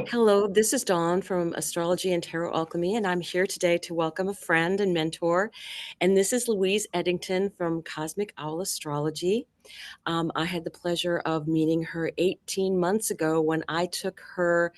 Hello, this is Dawn from Astrology and Tarot Alchemy, and I'm here today to welcome a friend and mentor. And this is Louise Edington from Cosmic Owl Astrology. I had the pleasure of meeting her 18 months ago when I took her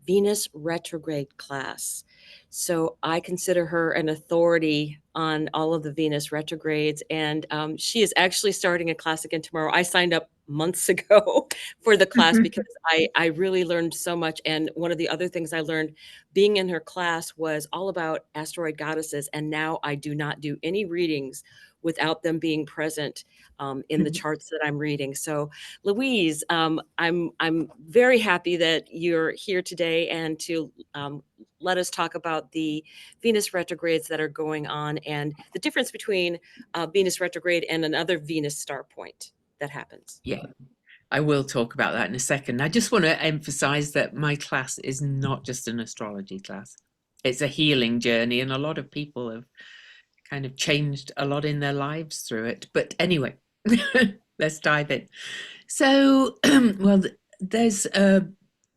Venus Retrograde class. So I consider her an authority on all of the Venus retrogrades, and she is actually starting a class again tomorrow. I signed up months ago for the class because I really learned so much. And one of the other things I learned being in her class was all about asteroid goddesses. And now I do not do any readings without them being present in the charts that I'm reading. So Louise, I'm very happy that you're here today and to let us talk about the Venus retrogrades that are going on and the difference between Venus retrograde and another Venus star point that happens. Yeah, I will talk about that in a second. I just want to emphasize that my class is not just an astrology class. It's a healing journey, and a lot of people have kind of changed a lot in their lives through it. But anyway, let's dive in. So, well, there's a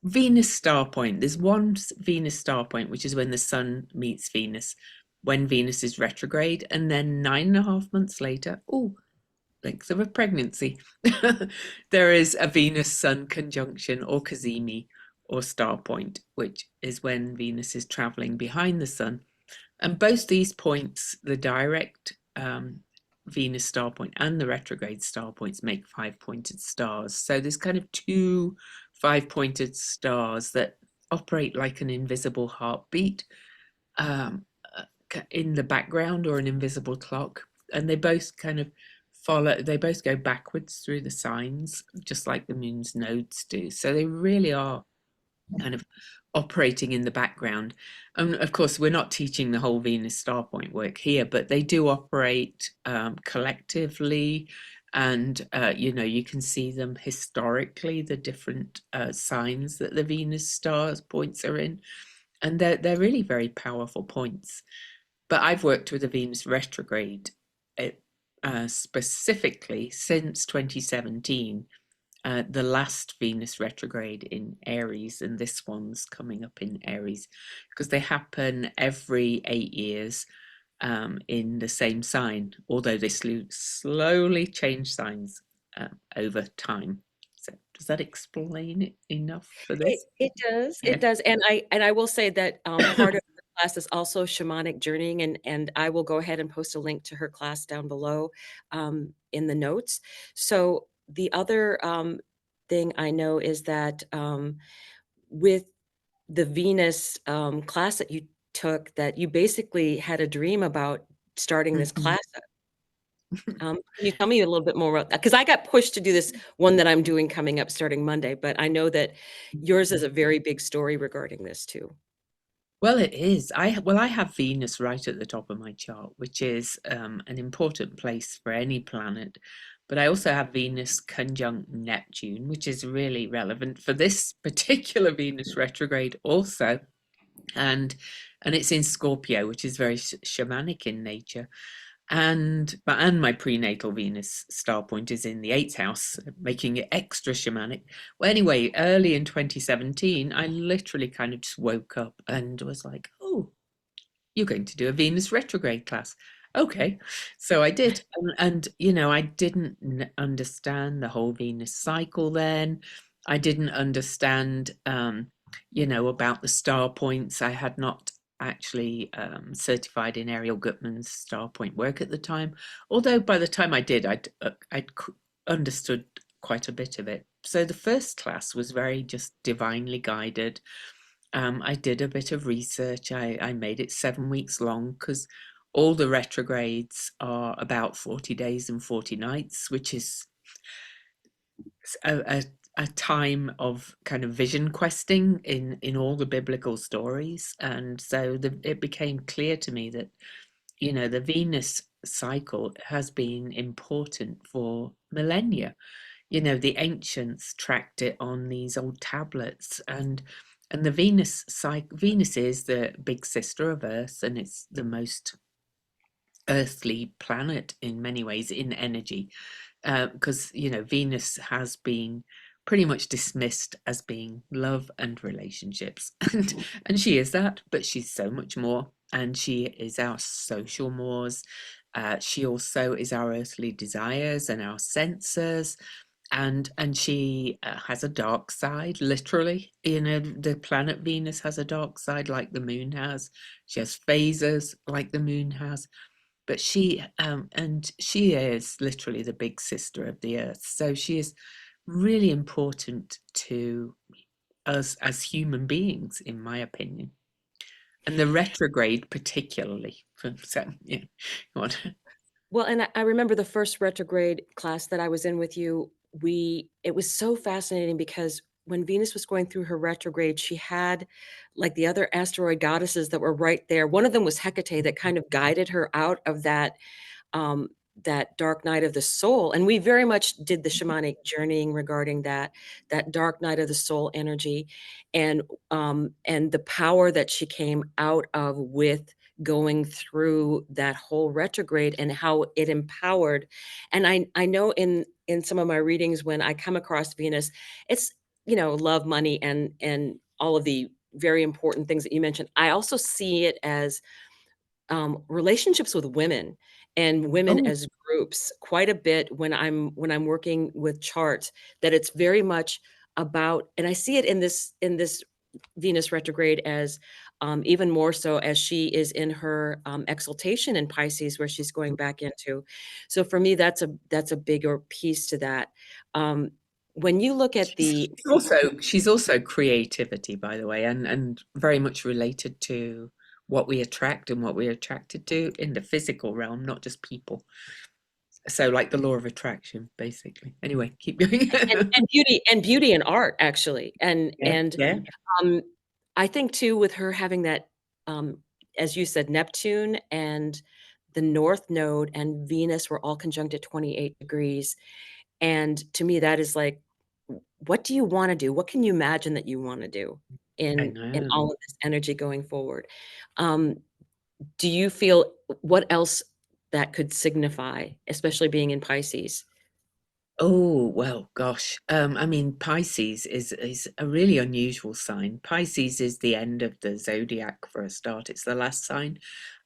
Venus star point. There's one Venus star point, which is when the sun meets Venus, when Venus is retrograde, and then 9.5 months later, oh, length of a pregnancy, there is a Venus Sun conjunction or cazimi or star point, which is when Venus is traveling behind the Sun. And both these points, the direct Venus star point and the retrograde star points, make 5-pointed stars. So there's kind of two 5-pointed stars that operate like an invisible heartbeat um, in the background, or an invisible clock. And they both kind of they both go backwards through the signs, just like the moon's nodes do. So they really are kind of operating in the background. And of course, we're not teaching the whole Venus star point work here, but they do operate collectively. And, you can see them historically, the different signs that the Venus star points are in. And they're really very powerful points. But I've worked with a Venus retrograde specifically since 2017, the last Venus retrograde in Aries, and this one's coming up in Aries, because they happen every 8 years in the same sign, although they slowly change signs over time. So does that explain it enough for this? It does, Yeah. and I will say that part of the class is also shamanic journeying, and I will go ahead and post a link to her class down below in the notes. So the other thing I know is that with the Venus class that you took, that you basically had a dream about starting this Mhm. class. Can you tell me a little bit more about that? Because I got pushed to do this one that I'm doing coming up starting Monday, but I know that yours is a very big story regarding this too. Well, it is. I have Venus right at the top of my chart, which is an important place for any planet. But I also have Venus conjunct Neptune, which is really relevant for this particular Venus retrograde also. And it's in Scorpio, which is very shamanic in nature. And my prenatal Venus star point is in the eighth house, making it extra shamanic. Well, anyway, early in 2017, I literally kind of just woke up and was like, oh, you're going to do a Venus retrograde class. Okay. So I did. I didn't understand the whole Venus cycle then. I didn't understand, about the star points. I had not actually certified in Ariel Gutman's star point work at the time. Although by the time I did, I'd understood quite a bit of it. So the first class was very just divinely guided. I did a bit of research. I made it 7 weeks long because all the retrogrades are about 40 days and 40 nights, which is a time of kind of vision questing in all the biblical stories. And so it became clear to me that, the Venus cycle has been important for millennia. The ancients tracked it on these old tablets, and the Venus is the big sister of Earth, and it's the most earthly planet in many ways in energy, because Venus has been pretty much dismissed as being love and relationships. And she is that, but she's so much more. And she is our social mores. She also is our earthly desires and our senses. And she has a dark side, literally. You know, the planet Venus has a dark side like the moon has. She has phases like the moon has. But she is literally the big sister of the earth. So she is really important to us as human beings, in my opinion. And the retrograde particularly. So, yeah. Well, and I remember the first retrograde class that I was in with you, it was so fascinating because when Venus was going through her retrograde, she had like the other asteroid goddesses that were right there. One of them was Hecate that kind of guided her out of um, that dark night of the soul. And we very much did the shamanic journeying regarding that dark night of the soul energy, and the power that she came out of with going through that whole retrograde and how it empowered. And I know in some of my readings when I come across Venus, it's love, money, and all of the very important things that you mentioned. I also see it as relationships with women and women Oh, as groups quite a bit when I'm working with charts, that it's very much about, and I see it in this Venus retrograde as even more so as she is in her exaltation in Pisces, where she's going back into. So for me, that's a bigger piece to that. Um, when you look at the she's also creativity, by the way, and very much related to what we attract and what we're attracted to in the physical realm, not just people. So like the law of attraction, basically. Anyway, keep going. and beauty and art actually, and Yeah, and yeah. um, I think too with her having that, um, as you said, Neptune and the North Node and Venus were all conjunct at 28 degrees, and to me that is like, what do you want to do? What can you imagine that you want to do I in know. all of this energy going forward? Um, do you feel what else that could signify, especially being in Pisces? Oh, well, gosh. I mean, Pisces is a really unusual sign. Pisces is the end of the zodiac for a start. It's the last sign.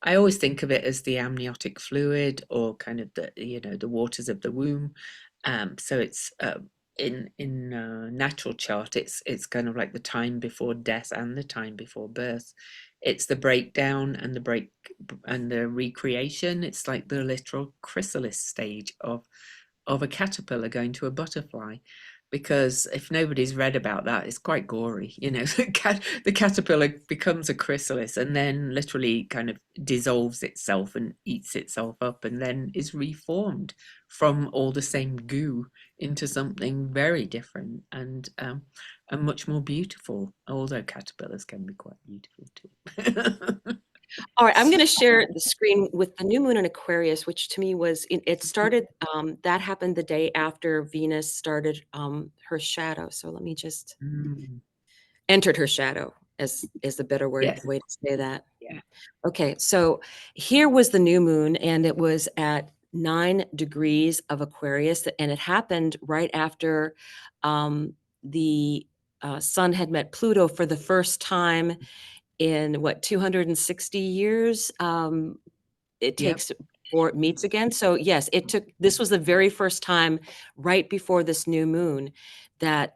I always think of it as the amniotic fluid or kind of the waters of the womb. So it's in natural chart, it's kind of like the time before death and the time before birth. It's the breakdown and the break and the recreation. It's like the literal chrysalis stage of a caterpillar going to a butterfly. Because if nobody's read about that, it's quite gory. The caterpillar becomes a chrysalis and then literally kind of dissolves itself and eats itself up and then is reformed from all the same goo into something very different and much more beautiful. Although caterpillars can be quite beautiful too. All right, I'm gonna share the screen with the new moon in Aquarius, which to me was it started, that happened the day after Venus started, her shadow. So let me just Mm, entered her shadow as is the better yes, way to say that. yeah, Okay, so here was the new moon, and it was at 9 degrees of Aquarius, and it happened right after, the, sun had met Pluto for the first time in what, 260 years, it yep. takes before it meets again. So yes, this was the very first time right before this new moon that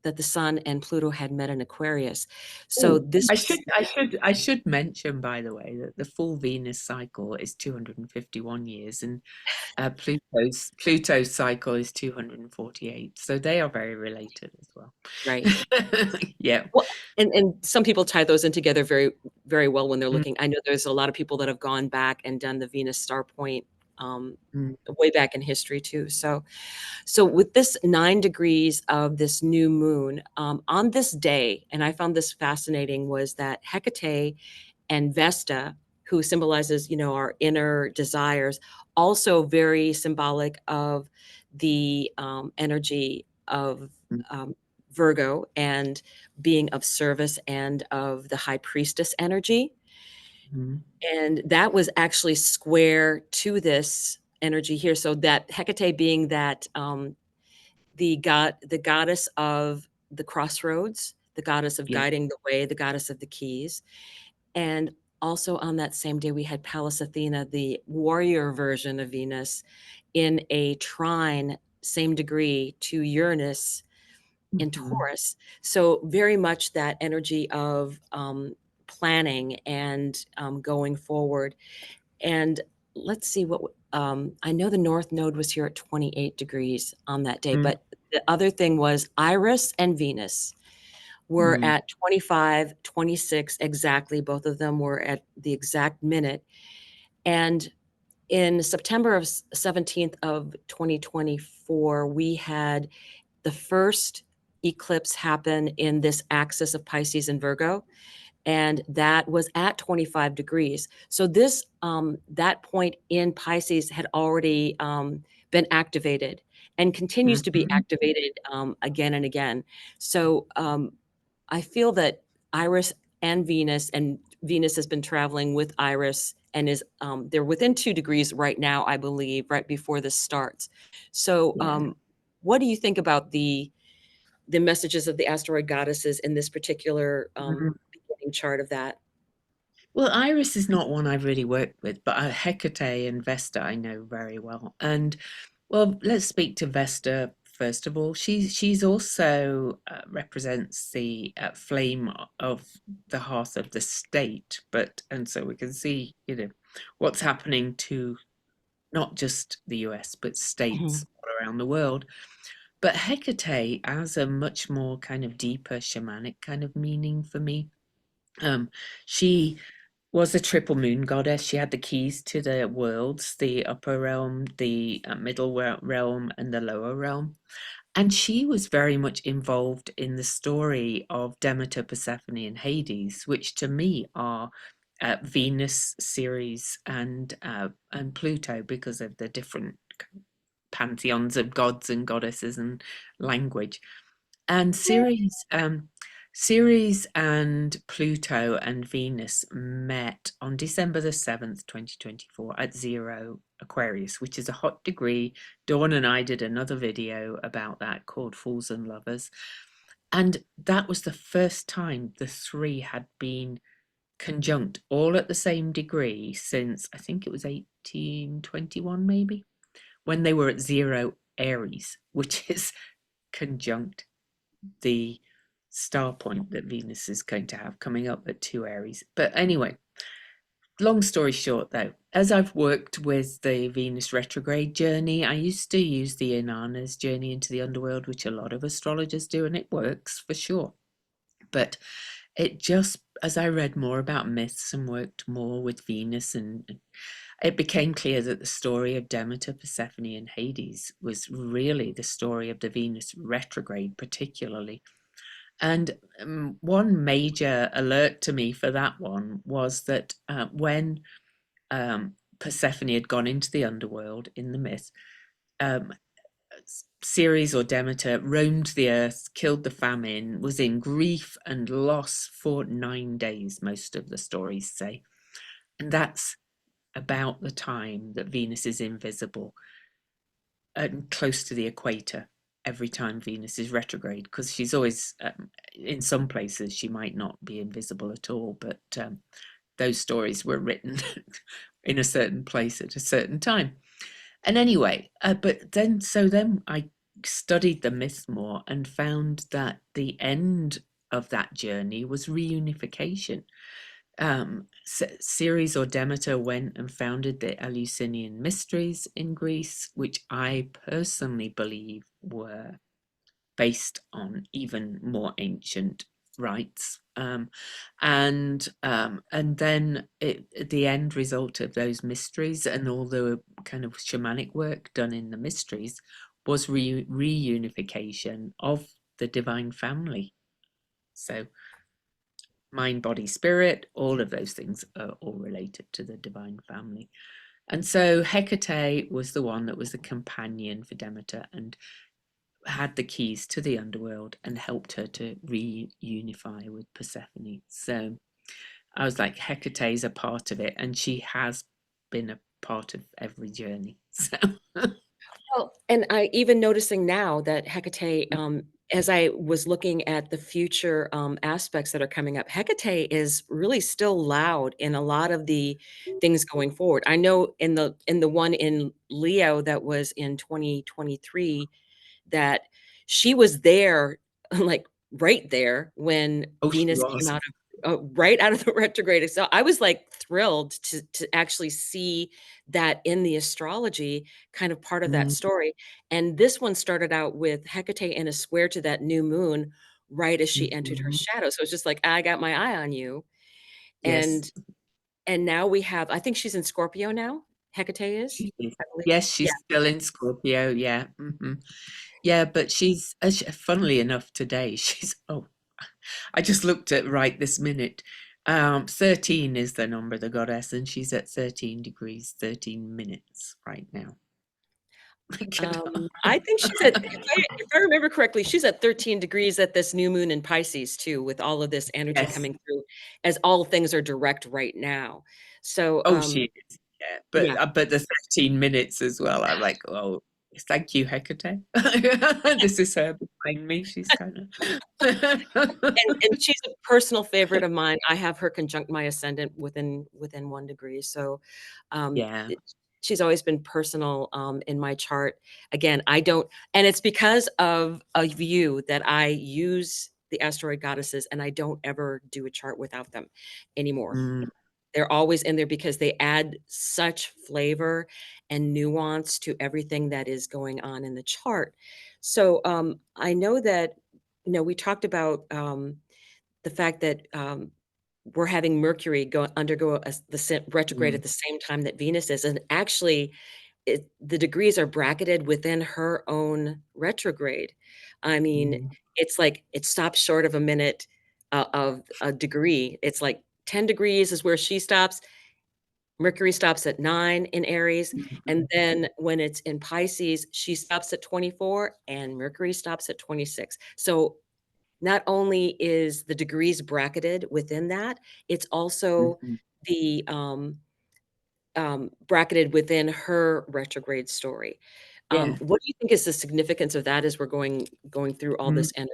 that the sun and Pluto had met in Aquarius. So Oh, this I should mention, by the way, that the full Venus cycle is 251 years, and Pluto's cycle is 248. So they are very related as well. right. Yeah. Well, and some people tie those in together very, very well when they're Mm, looking. I know there's a lot of people that have gone back and done the Venus StarPoint mm, way back in history too. So with this 9 degrees of this new moon, on this day, and I found this fascinating, was that Hecate and Vesta, who symbolizes, our inner desires, also very symbolic of the energy of mm, um, Virgo and being of service and of the high priestess energy. mm, And that was actually square to this energy here. So that Hecate being the goddess of the crossroads, the goddess of Yeah. guiding the way, the goddess of the keys. And also on that same day, we had Pallas Athena, the warrior version of Venus, in a trine, same degree to Uranus in Hmm. Taurus. So very much that energy of planning and going forward. And let's see what I know the North Node was here at 28 degrees on that day, Mm. but the other thing was Iris and Venus were Mm. at 25, 26 exactly. Both of them were at the exact minute. And in September of 17th of 2024, we had the first eclipse happen in this axis of Pisces and Virgo, and that was at 25 degrees. So this that point in Pisces had already been activated and continues to be Mhm. activated again and again. So I feel that Iris and Venus has been traveling with Iris and is they're within 2 degrees right now, I believe, right before this starts. So Yeah. what do you think about the messages of the asteroid goddesses in this particular Mhm. beginning chart of that? Well, Iris is not one I've really worked with, but Hecate and Vesta I know very well. And well, let's speak to Vesta first of all. She's also represents the flame of the hearth of the state, but and so we can see, what's happening to not just the US, but Mhm. states all around the world. But Hecate has a much more kind of deeper shamanic kind of meaning for me. She was a triple moon goddess. She had the keys to the worlds, the upper realm, the middle realm, and the lower realm. And she was very much involved in the story of Demeter, Persephone, and Hades, which to me are Venus, Ceres, and Pluto because of the different pantheons of gods and goddesses and language. And Ceres and Pluto and Venus met on December the 7th, 2024 at 0 Aquarius, which is a hot degree. Dawn and I did another video about that called Fools and Lovers. And that was the first time the three had been conjunct all at the same degree since I think it was 1821, maybe, when they were at 0 Aries, which is conjunct the star point that Venus is going to have coming up at 2 Aries. But anyway, long story short, though, as I've worked with the Venus retrograde journey, I used to use the Inanna's journey into the underworld, which a lot of astrologers do, and it works for sure. But it just, as I read more about myths and worked more with Venus, and it became clear that the story of Demeter, Persephone, and Hades was really the story of the Venus retrograde, particularly. And one major alert to me for that one was that when Persephone had gone into the underworld in the myth, um, Ceres or Demeter roamed the earth, killed the famine, was in grief and loss for 9 days, most of the stories say. And that's about the time that Venus is invisible and close to the equator every time Venus is retrograde, because she's always, in some places, she might not be invisible at all, but those stories were written in a certain place at a certain time. And anyway, so then I studied the myth more and found that the end of that journey was reunification. Ceres or Demeter went and founded the Eleusinian Mysteries in Greece, which I personally believe were based on even more ancient rites. And then the end result of those mysteries and all the kind of shamanic work done in the mysteries was reunification of the divine family. So mind, body, spirit, all of those things are all related to the divine family. And so Hecate was the one that was the companion for Demeter and had the keys to the underworld and helped her to reunify with Persephone. So I was like, Hecate's a part of it, and she has been a part of every journey. So Well, and I even noticing now that Hecate, as I was looking at the future, aspects that are coming up, Hecate is really still loud in a lot of the things going forward. I know in the one in Leo that was in 2023, that she was there, like, right there when Oh, she Venus came was. out of right out of the retrograde. So I was, like, thrilled to actually see that in the astrology, kind of part of that Mm, story, and this one started out with Hecate in a square to that new moon right as she entered her mhm. shadow, so it's just like, "I got my eye on you," Yes, and now we have I think she's in Scorpio now, Hecate is, she is. I believe. Yes, Yeah, she's still in Scorpio. Yeah. Yeah, but she's funnily enough today, she's I just looked at right this minute. 13 is the number of the goddess, and she's at 13 degrees, 13 minutes right now. I think she's at if I remember correctly, she's at 13 degrees at this new moon in Pisces too, with all of this energy Yes. coming through as all things are direct right now. So, Oh, she is. Yeah. yeah, But the 13 minutes as well. I'm like, oh, thank you, Hecate. This is her behind me. She's kind of. and she's a personal favorite of mine. I have her conjunct my ascendant within 1 degree, so, Yeah. she's always been personal, in my chart. Again, I don't and it's because of you that I use the asteroid goddesses, and I don't ever do a chart without them anymore. Mm, They're always in there because they add such flavor and nuance to everything that is going on in the chart. So, I know that, we talked about, the fact that, we're having Mercury undergo retrograde mm, at the same time that Venus is, and actually, the degrees are bracketed within her own retrograde. I mean, mm, it's like it stops short of a minute, of a degree. It's like 10 degrees is where she stops. Mercury stops at 9 in Aries, and mm. then when it's in Pisces, she stops at 24 and Mercury stops at 26. So not only is the degrees bracketed within that, it's also Mhm. the, bracketed within her retrograde story. Yeah. What do you think is the significance of that as we're going through all Mm. this energy?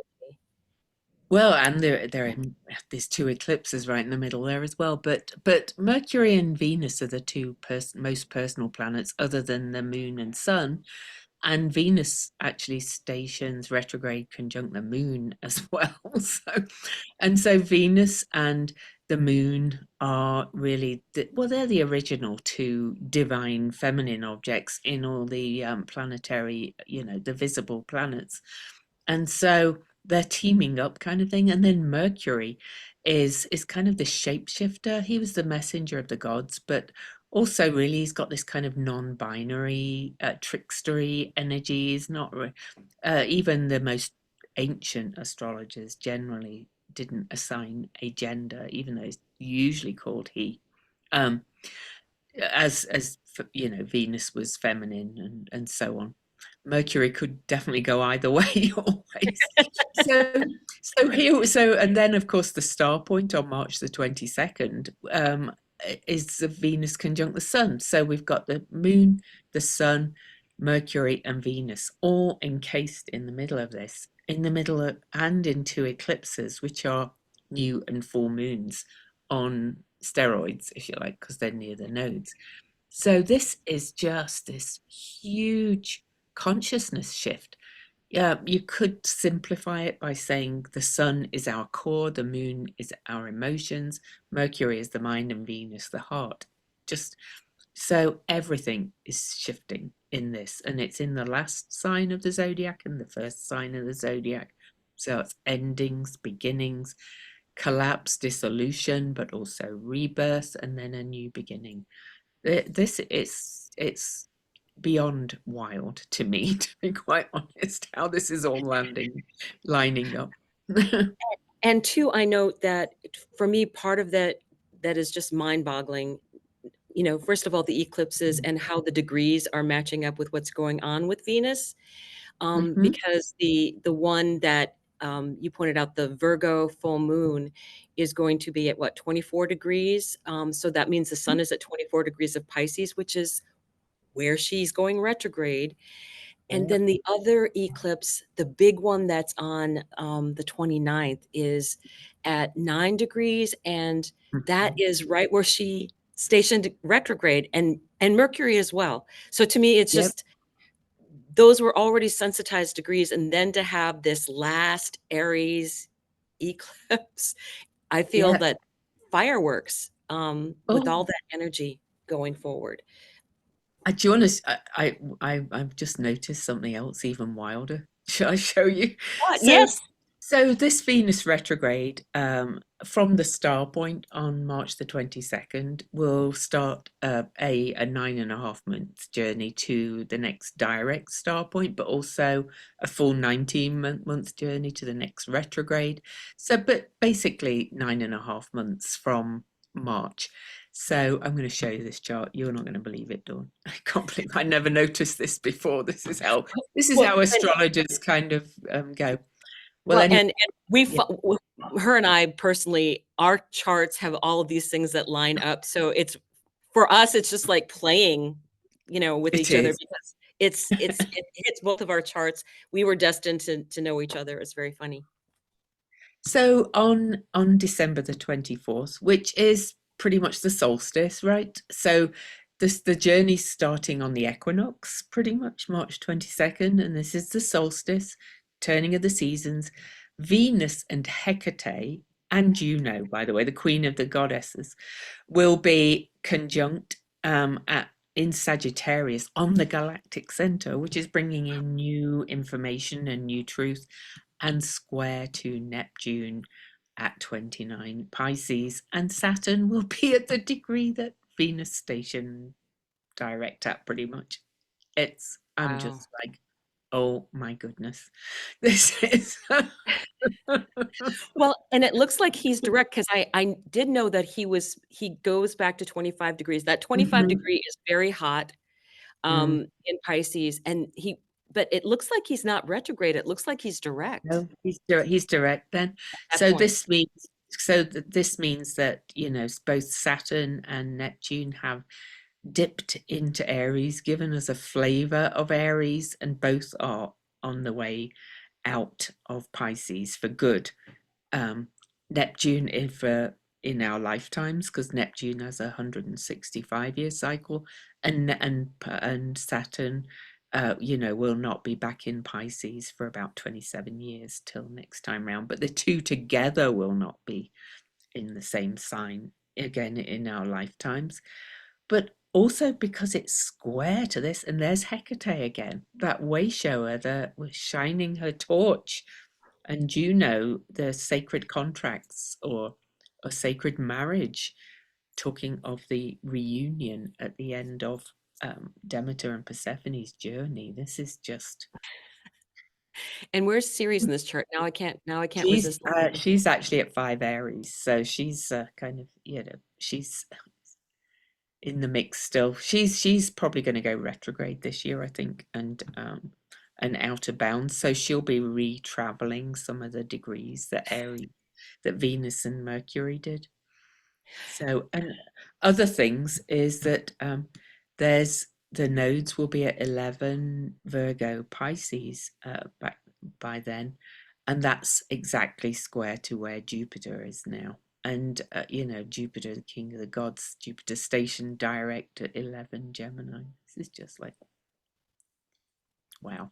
Well, and there's two eclipses right in the middle there as well. But Mercury and Venus are the two most personal planets, other than the Moon and Sun. And Venus actually stations retrograde conjunct the Moon as well. So Venus and the Moon are really well, they're the original two divine feminine objects in all the planetary, the visible planets. And so they're teaming up kind of thing. And then Mercury is kind of the shapeshifter. He was the messenger of the gods, but also really he's got this kind of non-binary trickstery energy. He's not even the most ancient astrologers generally didn't assign a gender, even though it's usually called he. Um, as Venus was feminine and so on. Mercury could definitely go either way always. So and then of course the star point on March the 22nd is the Venus conjunct the Sun. So we've got the Moon, the Sun, Mercury, and Venus all encased in the middle of this, in the middle of, and in two eclipses, which are new and full moons on steroids, if you like, because they're near the nodes. So this is just this huge consciousness shift. Yeah, you could simplify it by saying the sun is our core, the moon is our emotions, Mercury is the mind, and Venus the heart. Just so everything is shifting in this, and it's in the last sign of the zodiac and the first sign of the zodiac. So it's endings, beginnings, collapse, dissolution, but also rebirth, and then a new beginning. This is it's beyond wild to me, to be quite honest, how this is all lining up. And 2, I note that for me, part of that is just mind-boggling. First of all, the eclipses and how the degrees are matching up with what's going on with Venus, Mhm. because the one that, you pointed out, the Virgo full moon is going to be at what, 24 degrees? So that means the sun is at 24 degrees of Pisces, which is where she's going retrograde. And Yep. then the other eclipse, the big one that's on the 29th, is at 9 degrees. And that Mhm. is right where she stationed retrograde and Mercury as well. So to me, it's Yep. just those were already sensitized degrees. And then to have this last Aries eclipse, I feel Yeah. that fireworks with Oh, all that energy going forward. do you want to? I've just noticed something else even wilder. Shall I show you? What? So, Yes. so this Venus retrograde, from the star point on March the 22nd, will start a 9.5 month journey to the next direct star point, but also a full 19 month journey to the next retrograde. So, but basically 9.5 months from March. So I'm going to show you this chart. You're not going to believe it, Dawn. I can't believe I never noticed this before. This is Well, how astrologers kind of go. Well, well, anyway, and we, yeah, her and I personally, our charts have all of these things that line up. So it's for us, it's just like playing, with it each other is. because it hits both of our charts. We were destined to know each other. It's very funny. So on December the 24th, which is pretty much the solstice, right? So the journey's starting on the equinox, pretty much March 22nd, and this is the solstice, turning of the seasons. Venus and Hecate and Juno, by the way, the queen of the goddesses, will be conjunct at in Sagittarius on the galactic center, which is bringing in new information and new truth, and square to Neptune at 29 Pisces, and Saturn will be at the degree that Venus station direct at, pretty much. I'm Wow. just like, oh my goodness, this is. Well, and it looks like he's direct because I did know that he goes back to 25 degrees. That 25 Mhm. degree is very hot Mm. in Pisces, but it looks like he's not retrograde. It looks like he's direct No, he's direct then. at that So point. this means that, both Saturn and Neptune have dipped into Aries, given us a flavor of Aries, and both are on the way out of Pisces for good. Neptune in our lifetimes, because Neptune has a 165-year cycle, and Saturn, will not be back in Pisces for about 27 years till next time round. But the two together will not be in the same sign again in our lifetimes. But also because it's square to this, and there's Hecate again, that way shower that was shining her torch, and Juno, the sacred contracts or a sacred marriage, talking of the reunion at the end of Demeter and Persephone's journey. This is just. And where's Ceres in this chart? Now I can't resist. She's actually at 5 Aries, so she's kind of, she's in the mix still. She's probably going to go retrograde this year, I think, and out of bounds. So she'll be re-traveling some of the degrees that Venus and Mercury did. So, and other things is that there's the nodes will be at 11 Virgo Pisces by then, and that's exactly square to where Jupiter is now. And Jupiter, the king of the gods, Jupiter stationed direct at 11 Gemini. This is just like, wow.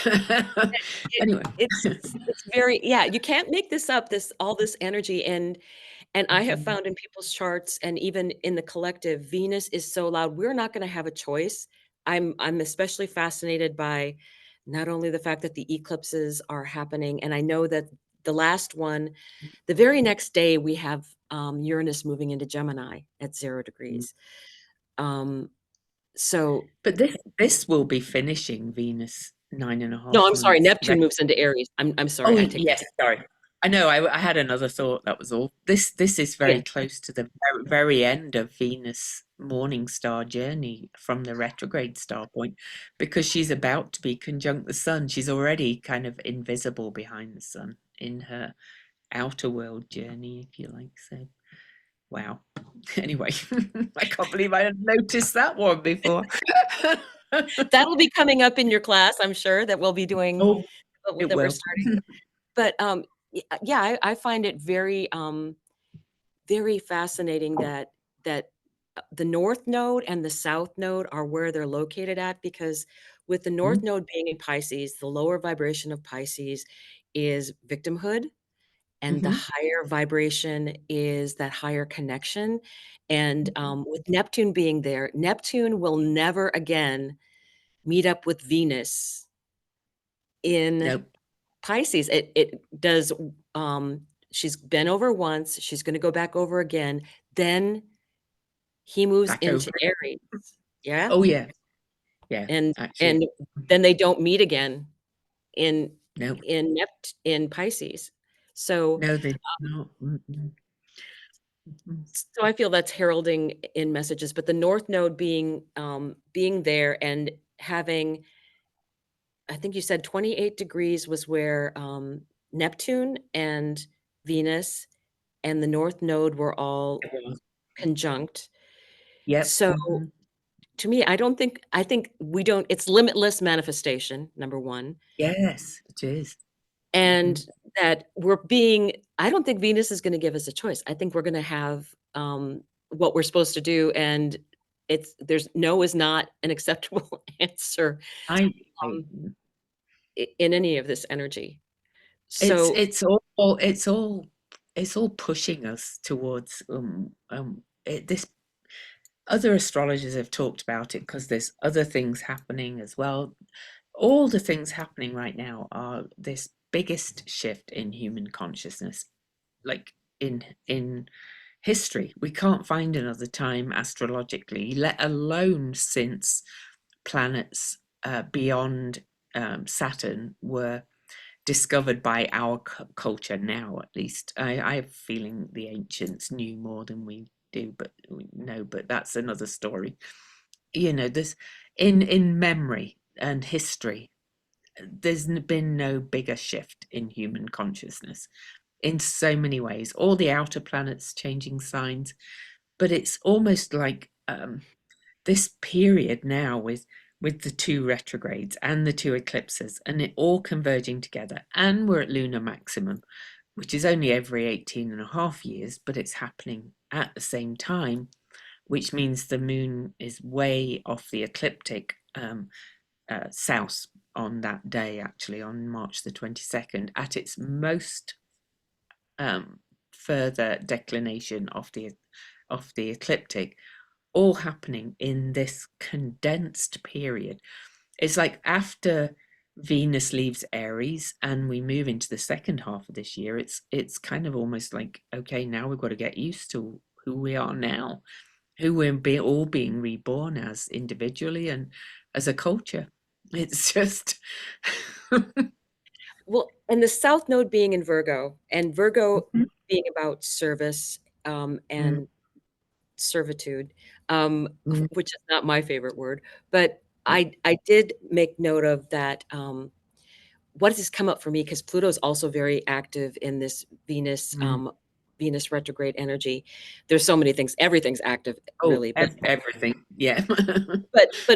It, Anyway. it's very, yeah, you can't make this up, all this energy. And I have Mhm. found in people's charts and even in the collective, Venus is so loud. We're not going to have a choice. I'm especially fascinated by not only the fact that the eclipses are happening, and I know that the last one, the very next day, we have Uranus moving into Gemini at 0 degrees. Um, so But this will be finishing Venus nine and a no, half I'm sorry, months. Neptune moves into Aries. I'm sorry, Oh I take that yes, back. sorry. I know. I had another thought. That was all. This is Yeah. very close to the very end of Venus morning star journey from the retrograde star point, because she's about to be conjunct the sun. She's already kind of invisible behind the sun in her outer world journey, if you like. So wow. Anyway, I can't believe I hadn't noticed that one before. That'll be coming up in your class, I'm sure, that we'll be doing Oh, it that we're will. starting. But, yeah, I find it very, very fascinating that the North Node and the South Node are where they're located at, because with the North Mm, Node being in Pisces, the lower vibration of Pisces is victimhood, and the mhm. higher vibration is that higher connection, and, Mhm. with Neptune being there, Neptune will never again meet up with Venus in Nope. Pisces. It does, she's been over once, she's gonna go back over again, then he moves Back over into it. Aries. Yeah, Oh, yeah. Yeah, and actually. and then they don't meet again in Nope. in Pisces. So No, they not. Mhm. so I feel that's heralding in messages, but the North Node being there and having, I think you said 28 degrees was where, Neptune and Venus and the North Node were all It was. conjunct. Yep. So, Mhm. to me, I think we don't it's limitless manifestation, number 1, Yes, it is. and Mhm. that we're being I don't think Venus is gonna give us a choice. I think we're gonna have, what we're supposed to do, and there's no is not an acceptable answer, I I um, in any of this energy. it's So it's all it's all pushing us towards this other astrologers have talked about it because there's other things happening as well. All the things happening right now are this biggest shift in human consciousness, like in history. We can't find another time astrologically, let alone since planets beyond Saturn were discovered by our culture now, at least. I have a feeling the ancients knew more than we do, but we know, but that's another story. You know, this in memory and history, there's been no bigger shift in human consciousness in so many ways. All the outer planets changing signs, but it's almost like this period now with the two retrogrades and the two eclipses and it all converging together, and we're at lunar maximum, which is only every 18 and a half years, but it's happening at the same time, which means the moon is way off the ecliptic south on that day, actually on March the 22nd, at its most um, further declination of the ecliptic, all happening in this condensed period. It's like after Venus leaves Aries and we move into the second half of this year, it's kind of almost like, okay, now we've got to get used to who we are now, who all being reborn as individually and as a culture. It's just well, and the South Node being in Virgo, and Virgo being about service, Mm, and servitude, mm, which is not my favorite word, but mm, I did make note of that, what has come up for me, because Pluto is also very active in this mm. Venus retrograde energy. There's so many things. Everything's active, Oh, really, but everything. Yeah.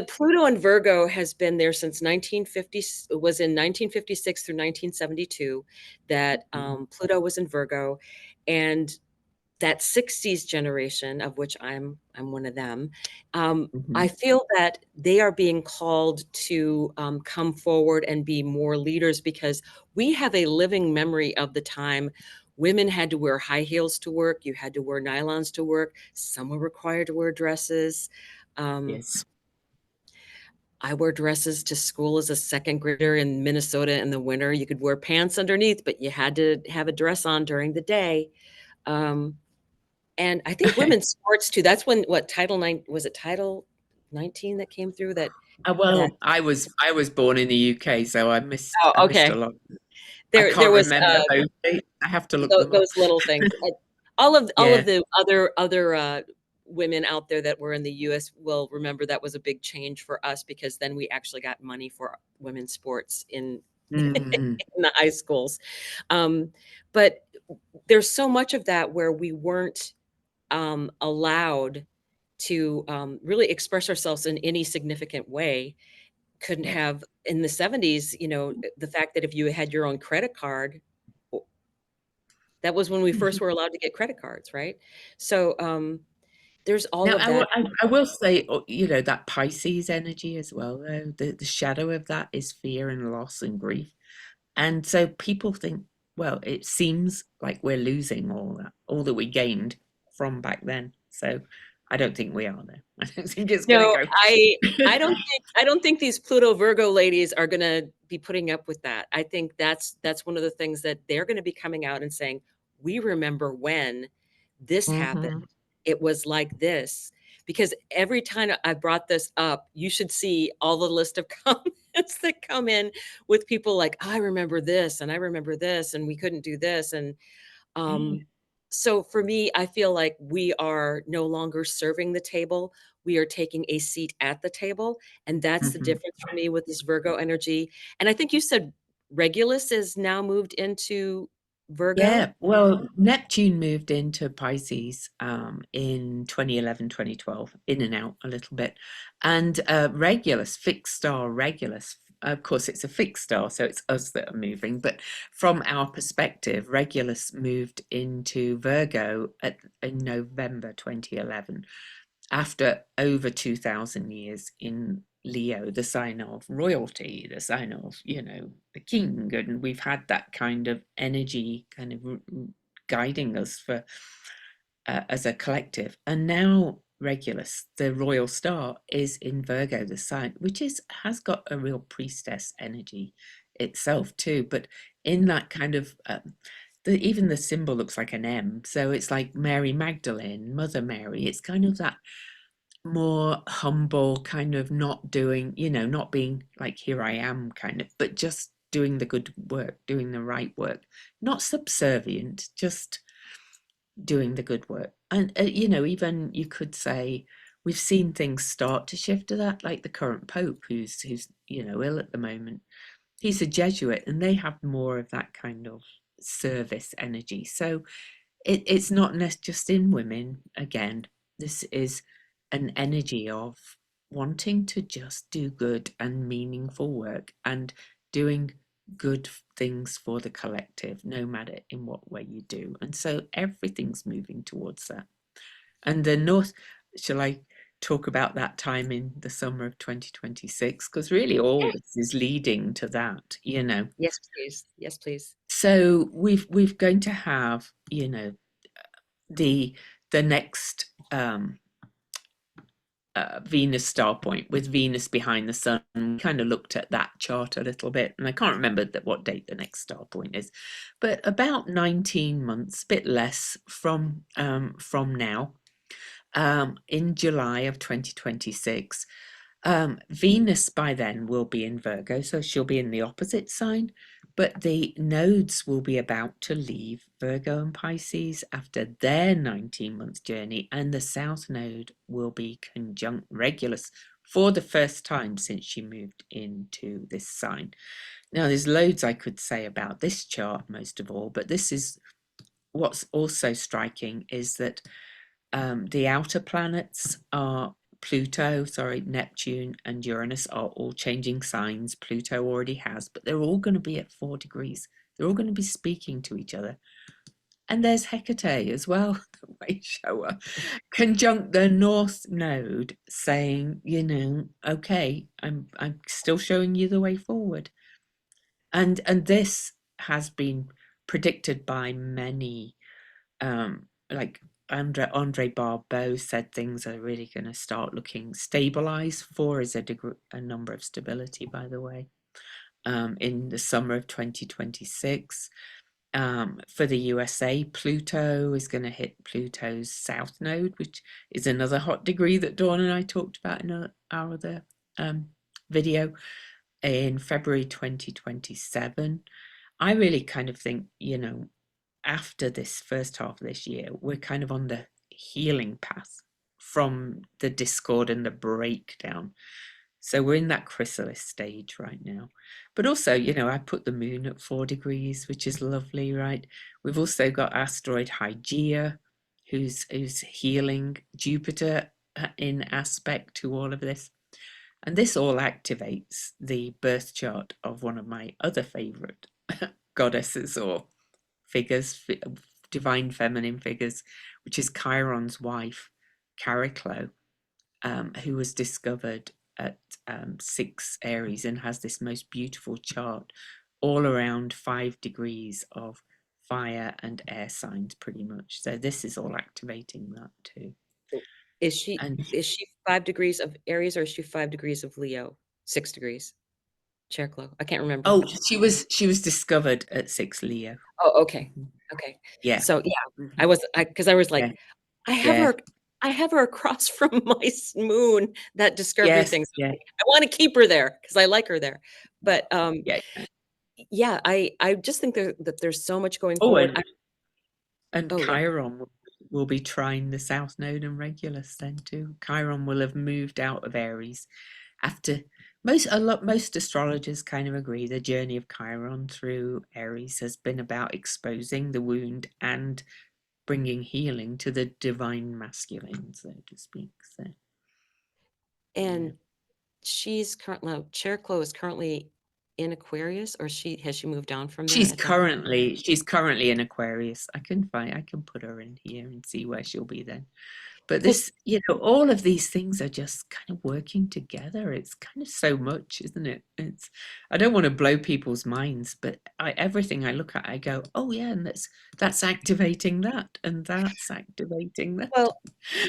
Pluto in Virgo has been there since 1950. It was in 1956 through 1972 that Mhm, Pluto was in Virgo, and that 60s generation, of which I'm one of them, I mhm. feel that they are being called to come forward and be more leaders, because we have a living memory of the time women had to wear high heels to work, you had to wear nylons to work, some were required to wear dresses. Um, Yes. I wore dresses to school as a second grader in Minnesota in the winter. You could wear pants underneath, but you had to have a dress on during the day. Um, and I think women's sports too. That's when what Title 9 was it Title 19 that came through that Well, I was born in the UK, so I oh, missed a okay. lot. I There can't was remember those dates. I have to look them up. those little things. All of Yeah. the other women out there that were in the US will remember that was a big change for us, because then we actually got money for women's sports in Mm, in the high schools. Um, but there's so much of that where we weren't allowed to really express ourselves in any significant way. Couldn't Yeah. have in the 70s, the fact that if you had your own credit card, that was when we first were allowed to get credit cards, right? So there's all Now, of that. I will say, that Pisces energy as well, though, the shadow of that is fear and loss and grief. And so people think, well, it seems like we're losing all that we gained from back then. So I don't think we are there. I don't think it's going No, to I don't think these Pluto Virgo ladies are gonna be putting up with that. I think that's one of the things that they're gonna be coming out and saying, "We remember when this happened. Hmm. It was like this." Because every time I brought this up, you should see all the list of comments that come in with people like, "I remember this, and I remember this, and we couldn't do this," and Yeah. um, so for me, I feel like we are no longer serving the table. We are taking a seat at the table. And that's the Hmm. difference for me with this Virgo energy. And I think you said Regulus is now moved into Virgo. Yeah, well, Neptune moved into Pisces in 2011, 2012, in and out a little bit. And Regulus, fixed star Regulus, of course, it's a fixed star, so it's us that are moving. But from our perspective, Regulus moved into Virgo in November 2011 after over 2000 years in Leo, the sign of royalty, the sign of, the king. And we've had that kind of energy kind of guiding us for as a collective. And now Regulus, the royal star, is in Virgo, the sign, which has got a real priestess energy itself too. But in that kind of even the symbol looks like an M, so it's like Mary Magdalene, Mother Mary. It's kind of that more humble kind of not doing, not being like here I am kind of, but just doing the good work, doing the right work, not subservient, just doing the good work. And even you could say we've seen things start to shift to that, like the current pope who's ill at the moment. He's a Jesuit, and they have more of that kind of service energy. So it's not just in women again. This is an energy of wanting to just do good and meaningful work and doing good things for the collective, no matter in what way you do. And so everything's moving towards that. And the North, shall I talk about that time in the summer of 2026? Because really all Yeah. this is leading to that. Yes, please. Yes, please. So we've going to have, the the next Venus StarPoint with Venus behind the sun. We kind of looked at that chart a little bit, and I can't remember what date the next StarPoint is, but about 19 months, a bit less from now, in July of 2026. Venus by then will be in Virgo, so she'll be in the opposite sign, but the nodes will be about to leave Virgo and Pisces after their 19-month journey, and the South Node will be conjunct Regulus for the first time since she moved into this sign. Now, there's loads I could say about this chart, most of all, but this is what's also striking is that the outer planets are Neptune and Uranus are all changing signs. Pluto already has, but they're all going to be at 4 degrees. They're all going to be speaking to each other. And there's Hecate as well, the way show her, conjunct the North Node, saying, okay, I'm still showing you the way forward. And this has been predicted by many, like Andre Barbeau said things are really going to start looking stabilized. 4 is a number of stability, by the way, in the summer of 2026. For the USA, Pluto is going to hit Pluto's south node, which is another hot degree that Dawn and I talked about in our other video in February 2027. I really kind of think, after this first half of this year, we're kind of on the healing path from the discord and the breakdown. So we're in that chrysalis stage right now. But also, I put the moon at 4 degrees, which is lovely, right? We've also got asteroid Hygeia, who's healing. Jupiter in aspect to all of this. And this all activates the birth chart of one of my other favorite goddesses or figures, divine feminine figures, which is Chiron's wife, Chariclo, who was discovered at 6 Aries and has this most beautiful chart all around 5 degrees of fire and air signs, pretty much. So this is all activating that too. Is she And is she 5 degrees of Aries or is she 5 degrees of Leo? 6 degrees. Chair I can't remember. oh, she was discovered at 6 Leo. Oh, okay. Mhm. Okay. Yeah. So, yeah, Mhm. because I was Yeah. like, I have Yeah. her I have her across from my moon, that discovery Yes. thing. So Yeah. I want to keep her there because I like her there. But Yeah. yeah, I just think that there's so much going Oh, forward. and Oh yeah. Chiron will be trying the South Node and Regulus then too. Chiron will have moved out of Aries after most astrologers kind of agree the journey of Chiron through Aries has been about exposing the wound and bringing healing to the divine masculine, so to speak. So yeah. And she's currently Chair is currently in Aquarius, or has she moved on from there She's at that? currently in Aquarius. I can put her in here and see where she'll be then. But Because this, all of these things are just kind of working together. It's kind of so much, isn't it? I don't want to blow people's minds, but everything I look at, I go, oh yeah, and that's activating that, and that's activating that. well,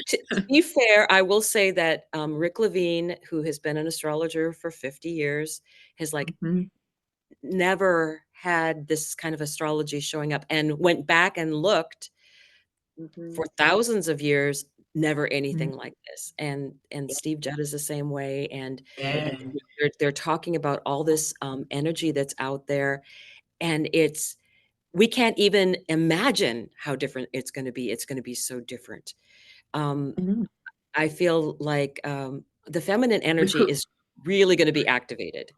to be fair, I will say that Rick Levine, who has been an astrologer for 50 years, has like Mhm, never had this kind of astrology showing up, and went back and looked mhm, for thousands of years, never mhm. anything like this. And Steve Judd is the same way. And Yeah. they're talking about all this energy that's out there, and we can't even imagine how different it's going to be. It's going to be so different. Um, I know. I feel like the feminine We energy could. is really going to be activated.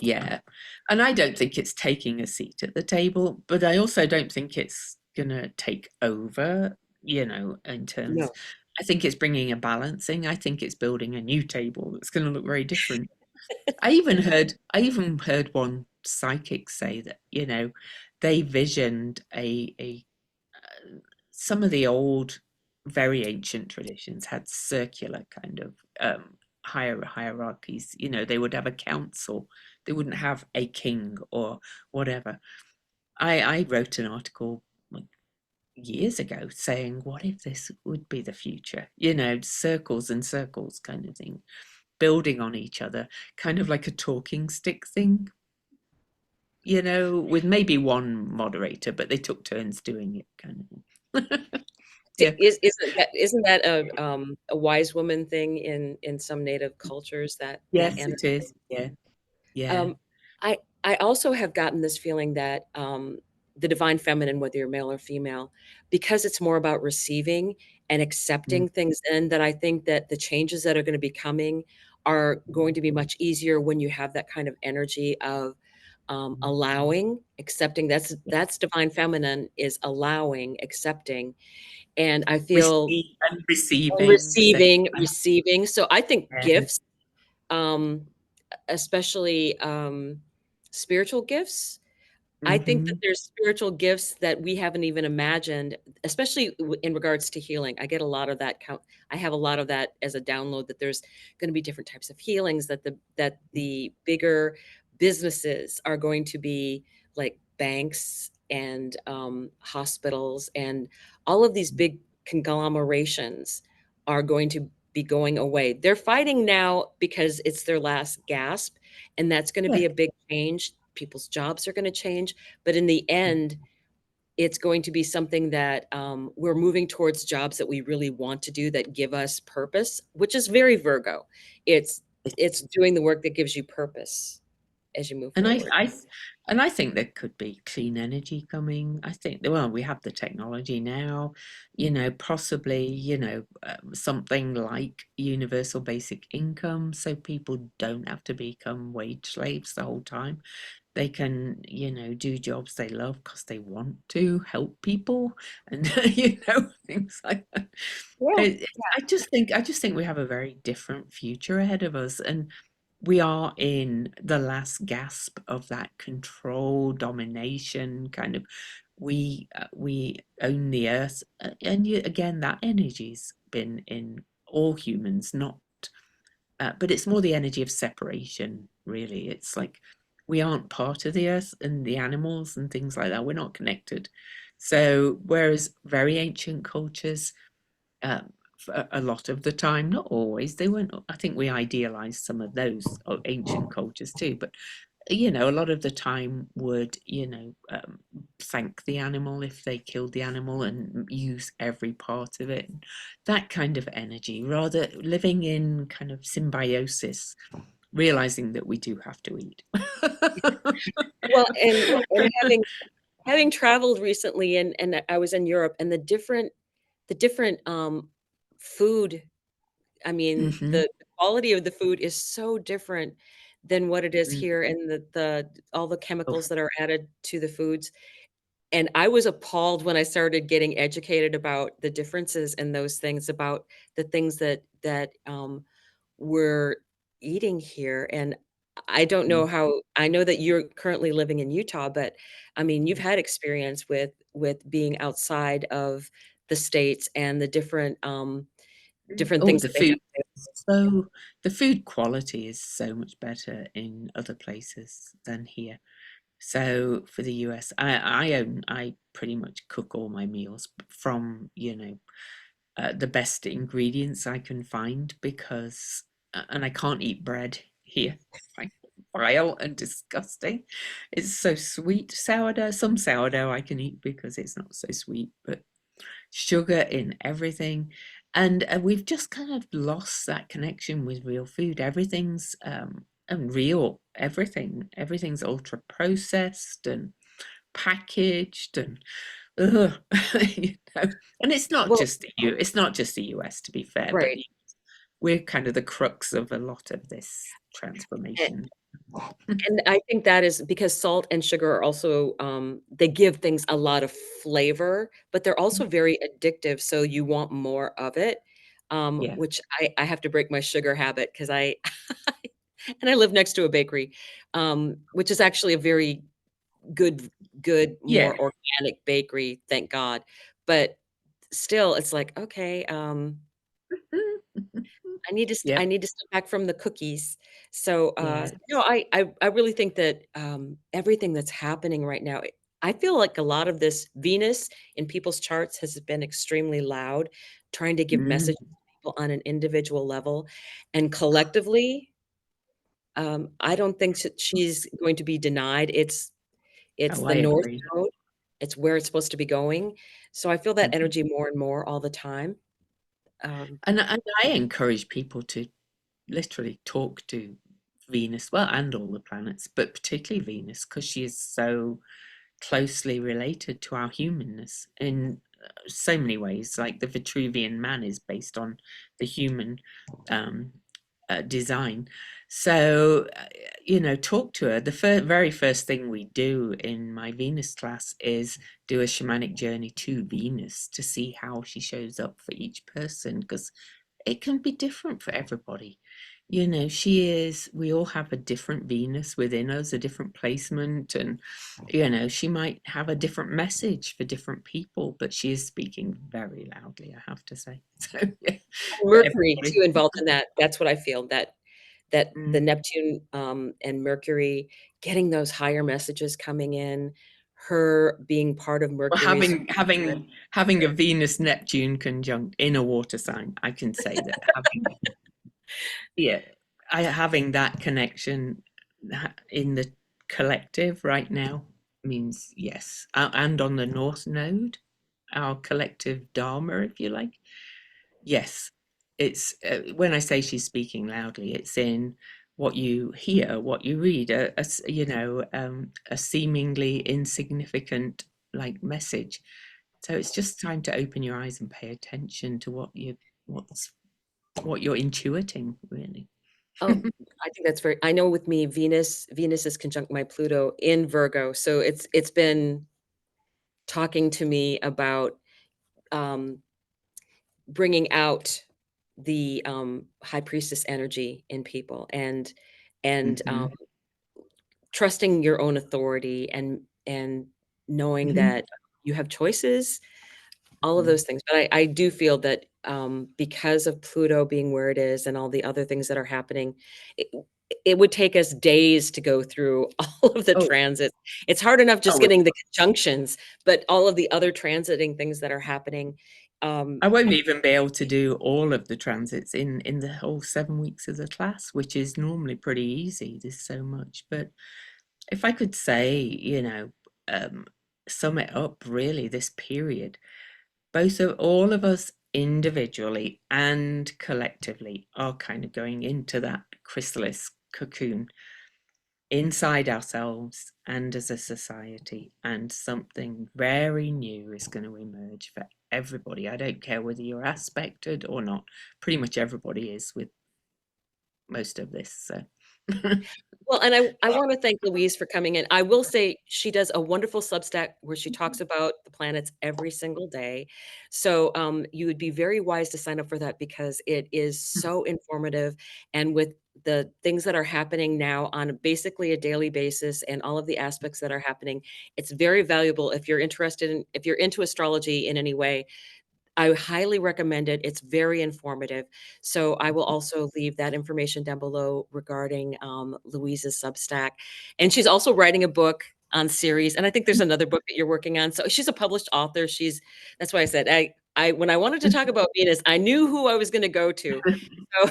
Yeah. And I don't think it's taking a seat at the table, but I also don't think it's going to take over, in terms. No. I think it's bringing a balancing. I think it's building a new table that's going to look very different. I even heard one psychic say that, they visioned some of the old, very ancient traditions had circular kind of hierarchies. They would have a council. They wouldn't have a king or whatever. I wrote an article like years ago saying, what if this would be the future? Circles and circles kind of thing, building on each other, kind of like a talking stick thing, with maybe one moderator, but they took turns doing it kind of thing. Yeah. Isn't that a wise woman thing in some native cultures, that Yes, energy? it is. Yeah. Yeah. Um, I also have gotten this feeling that the divine feminine, whether you're male or female, because it's more about receiving and Mm, accepting things, and that I think that the changes that are going to be coming are going to be much easier when you have that kind of energy of allowing, accepting. That's divine feminine, is allowing, accepting, and I feel receive and receiving. So, receiving. So I think yeah. gifts, um, especially spiritual gifts. I think that Hmm. there's spiritual gifts that we haven't even imagined, especially in regards to healing. I get a lot of that. I have a lot of that as a download, that there's going to be different types of healings, that the bigger businesses are going to be like banks and hospitals, and all of these big conglomerations are going to be going away. They're fighting now because it's their last gasp, and that's going to Yeah. be a big change. People's jobs are going to change, but in the end, it's going to be something that we're moving towards jobs that we really want to do, that give us purpose, which is very Virgo. It's it's doing the work that gives you purpose as you move And I, forward. I, and I think there could be clean energy coming. I think, well, we have the technology now, possibly, something like universal basic income, so people don't have to become wage slaves the whole time. They can, do jobs they love because they want to help people, and things like that. Yeah. I just think we have a very different future ahead of us, and we are in the last gasp of that control, domination kind of. We own the earth, and again, that energy's been in all humans, not but it's more the energy of separation, really. It's like we aren't part of the earth and the animals and things like that. We're not connected. So, whereas very ancient cultures, for a lot of the time, not always, they weren't. I think we idealize some of those ancient cultures too, but a lot of the time would, thank the animal if they killed the animal and use every part of it. That kind of energy, rather living in kind of symbiosis, realizing that we do have to eat. Well, and having traveled recently, and I was in Europe, and the different food, I mean, Hmm. the quality of the food is so different than what it is here, and the all the Oh, chemicals that are added to the foods. And I was appalled when I started getting educated about the differences in those things, about the things that we're eating here. And I don't know mm, how, I know that you're currently living in Utah, but I mean, you've yeah. had experience with being outside of the states and the different Oh, things that they have there. so the food quality is so much better in other places than here. So for the US, I pretty much cook all my meals from, the best ingredients I can find, because and I can't eat bread here. Like, vile and disgusting. It's so sweet. Sourdough, some sourdough I can eat because it's not so sweet, but sugar in everything. And we've just kind of lost that connection with real food. Everything's unreal. Everything's ultra processed and packaged, and ugh, you know. And Well, it's not just the US, to be fair, but right. we're kind of the crux of a lot of this transformation. And I think that is because salt and sugar are also, they give things a lot of flavor, but they're also very addictive, so you want more of it, Yeah. which I have to break my sugar habit because I and I live next to a bakery, which is actually a very good, Yeah. more organic bakery, thank God, but still, it's like, "Okay, I Yep. need to step back from the cookies." So, Yeah. no, I really think that, everything that's happening right now, I feel like a lot of this Venus in people's charts has been extremely loud, trying to give Mm. messages to people on an individual level, and collectively, I don't think she's going to be denied. It's Oh, the I North agree. Node. It's where it's supposed to be going. So I feel that Mhm. energy more and more all the time. Um, And I encourage people to literally talk to Venus, well, and all the planets, but particularly Venus, because she is so closely related to our humanness in so many ways. Like the Vitruvian Man is based on the human um, design. So, talk to her. The very first thing we do in my Venus class is do a shamanic journey to Venus to see how she shows up for each person, because it can be different for everybody. We all have a different Venus within us, a different placement, and, she might have a different message for different people, but she is speaking very loudly, I have to say. So, yeah, for Mercury everybody. too involved in that. That's what I feel, that Mm. the Neptune, and Mercury getting those higher messages coming in, her being part of Well, Mercury's. having a Venus Neptune conjunct in a water sign, I can say that yeah, having that connection in the collective right now means yes. And on the North Node, our collective Dharma, if you like, yes. It's when I say she's speaking loudly, it's in what you hear, what you read, a seemingly insignificant like message. So it's just time to open your eyes and pay attention to what's what you're intuiting, really. Oh, I think that's very I know with me, Venus is conjunct my Pluto in Virgo, so it's been talking to me about, um, bringing out the, high priestess energy in people and Hmm. trusting your own authority and knowing Hmm. that you have choices, all of Hmm. those things, but I do feel that, because of Pluto being where it is and all the other things that are happening, it it would take us days to go through all of the Oh, transits. It's hard enough just oh, getting the conjunctions, but all of the other transiting things that are happening, um, I won't even be able to do all of the transits in the whole 7 weeks of the class, which is normally pretty easy. There's so much. But if I could say, um, sum it up really, this period, both of all of us individually and collectively are kind of going into that chrysalis cocoon inside ourselves and as a society, and something very new is going to emerge for everybody. I don't care whether you're aspected or not, pretty much everybody is with most of this. So Well, and I wanna thank Louise for coming in. I will say she does a wonderful Substack where she talks about the planets every single day. So, you would be very wise to sign up for that because it is so informative, and with the things that are happening now on basically a daily basis and all of the aspects that are happening, it's very valuable if you're into astrology in any way. I highly recommend it. It's very informative. So I will also leave that information down below regarding Louise's Substack. And she's also writing a book on series. And I think there's another book that you're working on. So she's a published author. That's why I said I when I wanted to talk about Venus, I knew who I was going to go to. So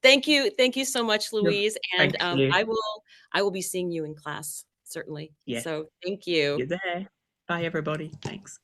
thank you so much, No, Louise. And thank you. I will be seeing you in class, certainly. Yes, So thank you're you. there. Bye, everybody. Thanks.